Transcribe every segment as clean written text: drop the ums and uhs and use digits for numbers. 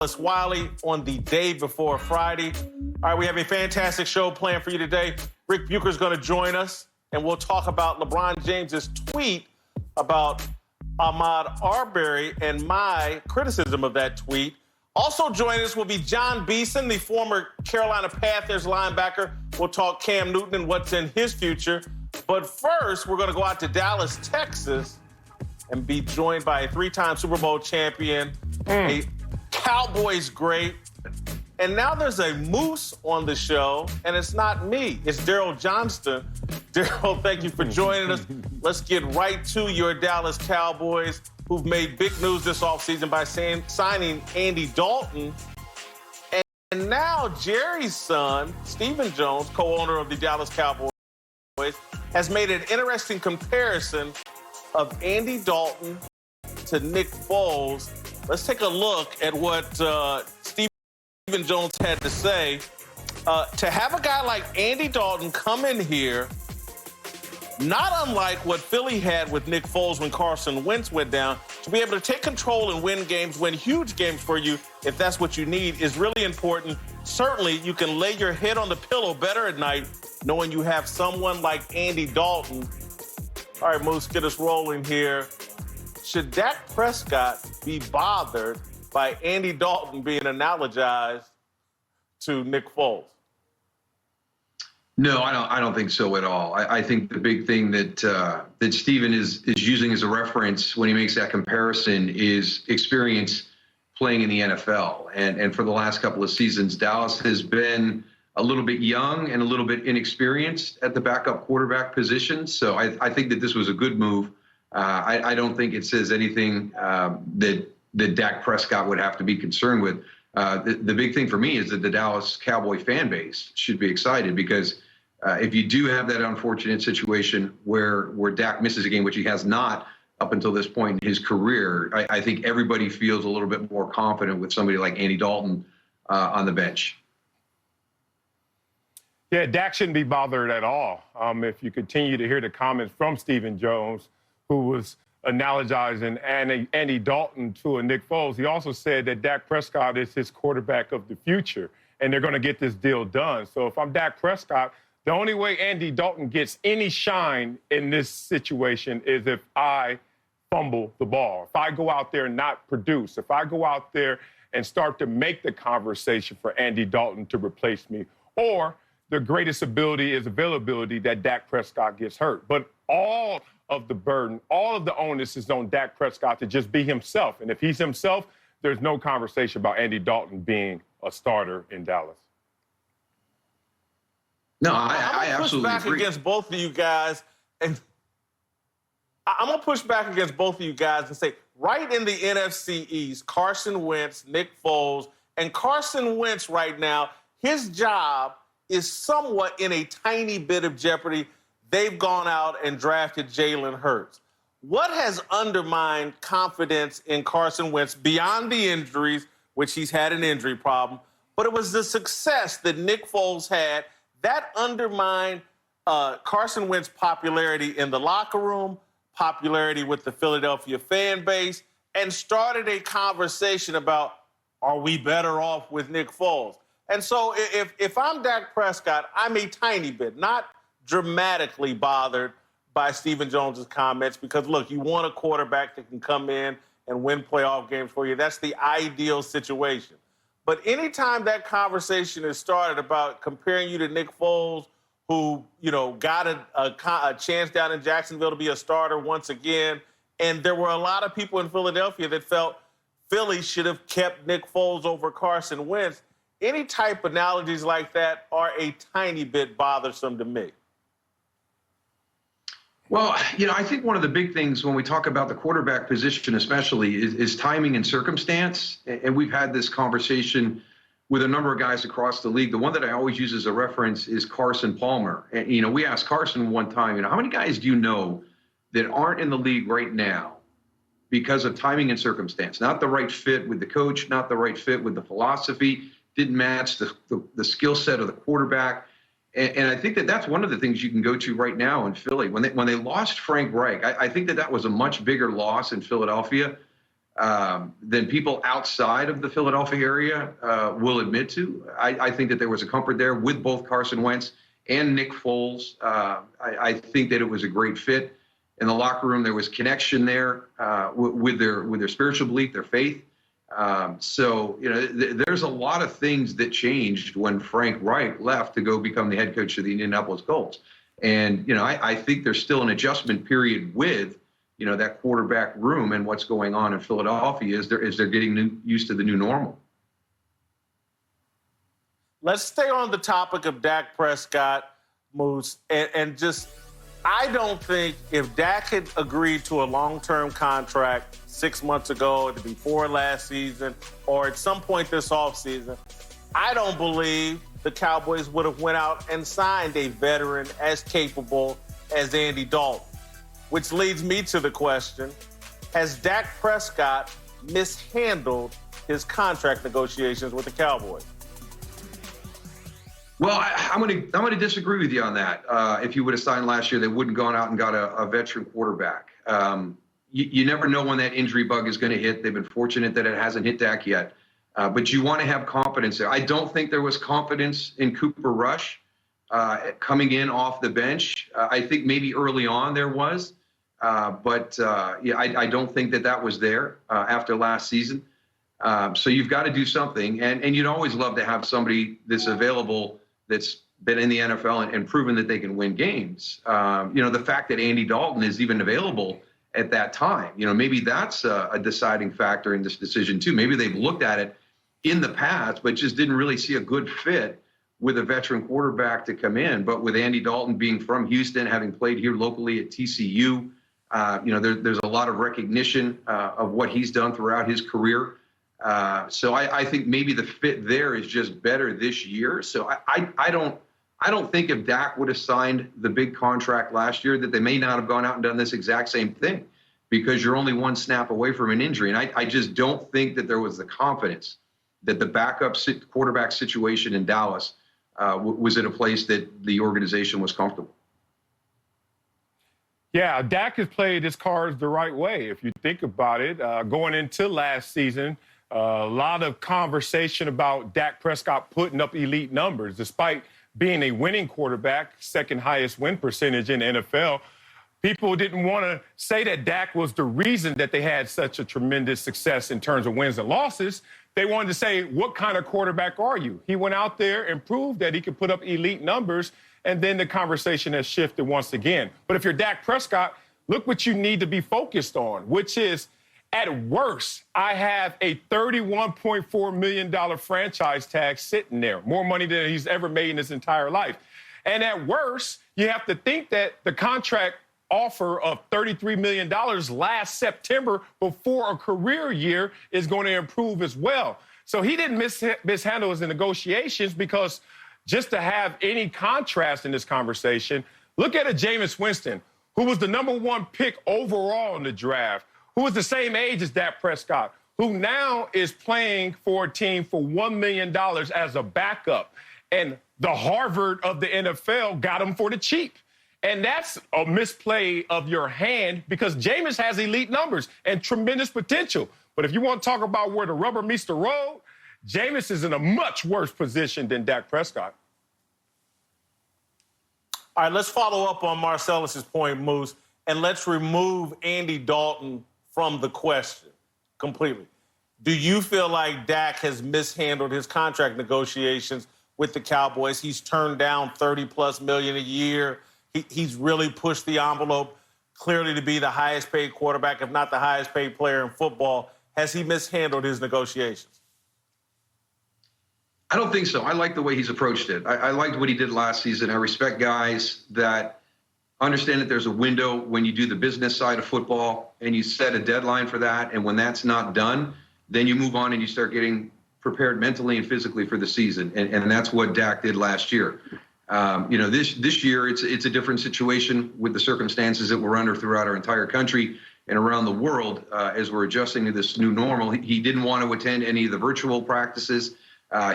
Wiley on the day before Friday. All right, we have a fantastic show planned for you today. Rick Bucher's going to join us, and we'll talk about LeBron James's tweet about Ahmaud Arbery and my criticism of that tweet. Also joining us will be John Beeson, the former Carolina Panthers linebacker. We'll talk Cam Newton and what's in his future. But first, we're going to go out to Dallas, Texas, and be joined by a three-time Super Bowl champion, a Cowboys great. And now there's a moose on the show, and it's not me. It's Daryl Johnston. Daryl, thank you for joining us. Let's get right to your Dallas Cowboys, who've made big news this offseason by signing Andy Dalton. And now Jerry's son, Stephen Jones, co-owner of the Dallas Cowboys, has made an interesting comparison of Andy Dalton to Nick Foles. Let's take a look at what Stephen Jones had to say. To have a guy like Andy Dalton come in here, not unlike what Philly had with Nick Foles when Carson Wentz went down, to be able to take control and win games, win huge games for you, if that's what you need, is really important. Certainly, you can lay your head on the pillow better at night knowing you have someone like Andy Dalton. All right, Moose, get us rolling here. Should Dak Prescott be bothered by Andy Dalton being analogized to Nick Foles? No, I don't think so at all. I think the big thing that Stephen is using as a reference when he makes that comparison is experience playing in the NFL. And for the last couple of seasons, Dallas has been a little bit young and a little bit inexperienced at the backup quarterback position. So I think that this was a good move. I don't think it says anything that Dak Prescott would have to be concerned with. The big thing for me is that the Dallas Cowboy fan base should be excited, because if you do have that unfortunate situation where Dak misses a game, which he has not up until this point in his career, I think everybody feels a little bit more confident with somebody like Andy Dalton on the bench. Yeah, Dak shouldn't be bothered at all. If you continue to hear the comments from Stephen Jones, who was analogizing Andy Dalton to a Nick Foles, he also said that Dak Prescott is his quarterback of the future, and they're going to get this deal done. So if I'm Dak Prescott, the only way Andy Dalton gets any shine in this situation is if I fumble the ball, if I go out there and not produce, if I go out there and start to make the conversation for Andy Dalton to replace me, or the greatest ability is availability that Dak Prescott gets hurt. But all of the burden, all of the onus is on Dak Prescott to just be himself. And if he's himself, there's no conversation about Andy Dalton being a starter in Dallas. No, I absolutely agree. I'm going to push back against both of you guys. And I'm going to push back against both of you guys and say, right in the NFC East, Carson Wentz, Nick Foles, and Carson Wentz right now, his job is somewhat in a tiny bit of jeopardy. They've gone out and drafted Jalen Hurts. What has undermined confidence in Carson Wentz beyond the injuries, which he's had an injury problem, but it was the success that Nick Foles had that undermined Carson Wentz's popularity in the locker room, popularity with the Philadelphia fan base, and started a conversation about, are we better off with Nick Foles? And so if I'm Dak Prescott, I'm a tiny bit, not dramatically bothered by Stephen Jones's comments, because, look, you want a quarterback that can come in and win playoff games for you. That's the ideal situation. But anytime that conversation is started about comparing you to Nick Foles, who, got a chance down in Jacksonville to be a starter once again, and there were a lot of people in Philadelphia that felt Philly should have kept Nick Foles over Carson Wentz, any type of analogies like that are a tiny bit bothersome to me. Well, I think one of the big things when we talk about the quarterback position especially is timing and circumstance. And we've had this conversation with a number of guys across the league. The one that I always use as a reference is Carson Palmer. And, we asked Carson one time, how many guys do you know that aren't in the league right now because of timing and circumstance? Not the right fit with the coach, not the right fit with the philosophy, didn't match the skill set of the quarterback. And I think that that's one of the things you can go to right now in Philly. When they lost Frank Reich, I think that was a much bigger loss in Philadelphia than people outside of the Philadelphia area will admit to. I think that there was a comfort there with both Carson Wentz and Nick Foles. I think that it was a great fit in the locker room. There was connection there with their spiritual belief, their faith. So, there's a lot of things that changed when Frank Reich left to go become the head coach of the Indianapolis Colts. And, I think there's still an adjustment period with, that quarterback room and what's going on in Philadelphia as they're getting used to the new normal. Let's stay on the topic of Dak Prescott, Moose, and just, I don't think if Dak had agreed to a long-term contract 6 months ago, before last season, or at some point this offseason, I don't believe the Cowboys would have went out and signed a veteran as capable as Andy Dalton. Which leads me to the question, has Dak Prescott mishandled his contract negotiations with the Cowboys? Well, I'm going to disagree with you on that. If you would have signed last year, they wouldn't gone out and got a veteran quarterback. You never know when that injury bug is going to hit. They've been fortunate that it hasn't hit Dak yet. But you want to have confidence there. I don't think there was confidence in Cooper Rush coming in off the bench. I think maybe early on there was. But I don't think that was there after last season. So you've got to do something. And you'd always love to have somebody that's available that's been in the NFL and proven that they can win games. The fact that Andy Dalton is even available at that time, maybe that's a deciding factor in this decision too. Maybe they've looked at it in the past, but just didn't really see a good fit with a veteran quarterback to come in. But with Andy Dalton being from Houston, having played here locally at TCU, there's a lot of recognition of what he's done throughout his career. So I think maybe the fit there is just better this year. So I don't think if Dak would have signed the big contract last year that they may not have gone out and done this exact same thing, because you're only one snap away from an injury. And I just don't think that there was the confidence that the backup quarterback situation in Dallas was at a place that the organization was comfortable. Yeah, Dak has played his cards the right way. If you think about it, going into last season, a lot of conversation about Dak Prescott putting up elite numbers. Despite being a winning quarterback, second highest win percentage in the NFL, people didn't want to say that Dak was the reason that they had such a tremendous success in terms of wins and losses. They wanted to say, what kind of quarterback are you? He went out there and proved that he could put up elite numbers, and then the conversation has shifted once again. But if you're Dak Prescott, look what you need to be focused on, which is, at worst, I have a $31.4 million franchise tag sitting there, more money than he's ever made in his entire life. And at worst, you have to think that the contract offer of $33 million last September before a career year is going to improve as well. So he didn't mishandle his negotiations, because just to have any contrast in this conversation, look at a Jameis Winston, who was the #1 pick overall in the draft, who was the same age as Dak Prescott, who now is playing for a team for $1 million as a backup. And the Harvard of the NFL got him for the cheap. And that's a misplay of your hand, because Jameis has elite numbers and tremendous potential. But if you want to talk about where the rubber meets the road, Jameis is in a much worse position than Dak Prescott. All right, let's follow up on Marcellus's point, Moose, and let's remove Andy Dalton from the question completely. Do you feel like Dak has mishandled his contract negotiations with the Cowboys? He's turned down $30+ million a year. He's really pushed the envelope, clearly to be the highest paid quarterback, if not the highest paid player in football. Has he mishandled his negotiations? I don't think so. I like the way he's approached it. I liked what he did last season. I respect guys that understand that there's a window when you do the business side of football and you set a deadline for that. And when that's not done, then you move on and you start getting prepared mentally and physically for the season. And that's what Dak did last year. This year, it's a different situation with the circumstances that we're under throughout our entire country and around the world as we're adjusting to this new normal. He didn't want to attend any of the virtual practices.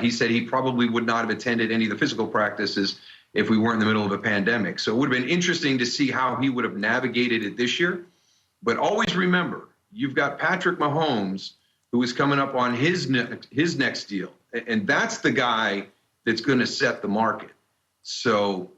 He said he probably would not have attended any of the physical practices if we weren't in the middle of a pandemic. So it would have been interesting to see how he would have navigated it this year. But always remember, you've got Patrick Mahomes, who is coming up on his next deal. And that's the guy that's going to set the market. So